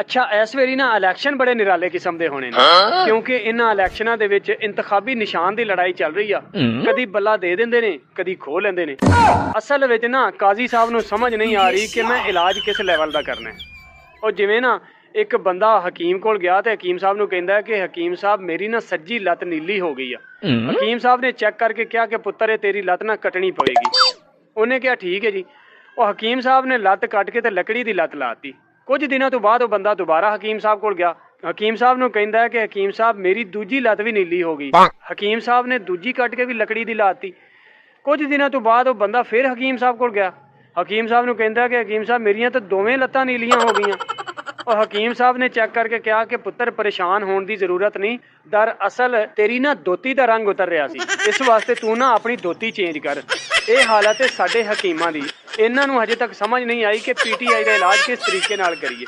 ਅੱਛਾ ਇਸ ਵਾਰੀ ਨਾ ਇਲੈਕਸ਼ਨ ਬੜੇ ਨਿਰਾਲੇ ਕਿਸਮ ਦੇ ਹੋਣੇ ਨੇ ਕਿਉਂਕਿ ਇਹਨਾਂ ਇਲੈਕਸ਼ਨਾਂ ਦੇ ਵਿੱਚ ਇੰਤਖਾਬੀ ਨਿਸ਼ਾਨ ਦੀ ਲੜਾਈ ਚੱਲ ਰਹੀ ਆ। ਕਦੀ ਬੱਲਾ ਦੇ ਦਿੰਦੇ ਨੇ, ਕਦੀ ਖੋਹ ਲੈਂਦੇ ਨੇ। ਅਸਲ ਵਿੱਚ ਨਾ ਕਾਜ਼ੀ ਸਾਹਿਬ ਨੂੰ ਸਮਝ ਨਹੀਂ ਆ ਰਹੀ ਕਿ ਮੈਂ ਇਲਾਜ ਕਿਸ ਲੈਵਲ ਦਾ ਕਰਨਾ ਹੈ। ਉਹ ਜਿਵੇਂ ਨਾ ਇੱਕ ਬੰਦਾ ਹਕੀਮ ਕੋਲ ਗਿਆ ਤੇ ਹਕੀਮ ਸਾਹਿਬ ਨੂੰ ਕਹਿੰਦਾ ਕਿ ਹਕੀਮ ਸਾਹਿਬ ਮੇਰੀ ਨਾ ਸੱਜੀ ਲੱਤ ਨੀਲੀ ਹੋ ਗਈ ਆ। ਹਕੀਮ ਸਾਹਿਬ ਨੇ ਚੈੱਕ ਕਰਕੇ ਕਿਹਾ ਕਿ ਪੁੱਤਰ ਇਹ ਤੇਰੀ ਲੱਤ ਨਾ ਕੱਟਣੀ ਪਵੇਗੀ। ਉਹਨੇ ਕਿਹਾ ਠੀਕ ਹੈ ਜੀ। ਉਹ ਹਕੀਮ ਸਾਹਿਬ ਨੇ ਲੱਤ ਕੱਟ ਕੇ ਤੇ ਲੱਕੜੀ ਦੀ ਲੱਤ ਲਾਤੀ। ਕੁਝ ਦਿਨਾਂ ਤੋਂ ਬਾਅਦ ਉਹ ਬੰਦਾ ਦੁਬਾਰਾ ਹਕੀਮ ਸਾਹਿਬ ਕੋਲ ਗਿਆ। ਹਕੀਮ ਸਾਹਿਬ ਨੂੰ ਕਹਿੰਦਾ ਕਿ ਹਕੀਮ ਸਾਹਿਬ ਮੇਰੀ ਦੂਜੀ ਲੱਤ ਵੀ ਨੀਲੀ ਹੋ ਗਈ। ਹਕੀਮ ਸਾਹਿਬ ਨੇ ਦੂਜੀ ਕੱਟ ਕੇ ਵੀ ਲੱਕੜੀ ਦੀ ਲਾਤੀ। ਕੁਝ ਦਿਨਾਂ ਤੋਂ ਬਾਅਦ ਉਹ ਬੰਦਾ ਫਿਰ ਹਕੀਮ ਸਾਹਿਬ ਕੋਲ ਗਿਆ। ਹਕੀਮ ਸਾਹਿਬ ਨੂੰ ਕਹਿੰਦਾ ਕਿ ਹਕੀਮ ਸਾਹਿਬ ਮੇਰੀਆਂ ਤਾਂ ਦੋਵੇਂ ਲੱਤਾਂ ਨੀਲੀਆਂ ਹੋ ਗਈਆਂ। ਉਹ ਹਕੀਮ ਸਾਹਿਬ ਨੇ ਚੈੱਕ ਕਰਕੇ ਕਿਹਾ ਕਿ ਪੁੱਤਰ ਪਰੇਸ਼ਾਨ ਹੋਣ ਦੀ ਜ਼ਰੂਰਤ ਨਹੀਂ, ਦਰਅਸਲ ਤੇਰੀ ਨਾ ਦੋਤੀ ਦਾ ਰੰਗ ਉਤਰ ਰਿਹਾ ਸੀ, ਇਸ ਵਾਸਤੇ ਤੂੰ ਨਾ ਆਪਣੀ ਦੋਤੀ ਚੇਂਜ ਕਰ। ਇਹ ਹਾਲਤ ਹੈ ਸਾਡੇ ਹਕੀਮਾਂ ਦੀ। ਇਹਨਾਂ ਨੂੰ ਹਜੇ ਤੱਕ ਸਮਝ ਨਹੀਂ ਆਈ ਕਿ ਪੀਟੀਆਈ ਦਾ ਇਲਾਜ ਕਿਸ ਤਰੀਕੇ ਨਾਲ ਕਰੀਏ।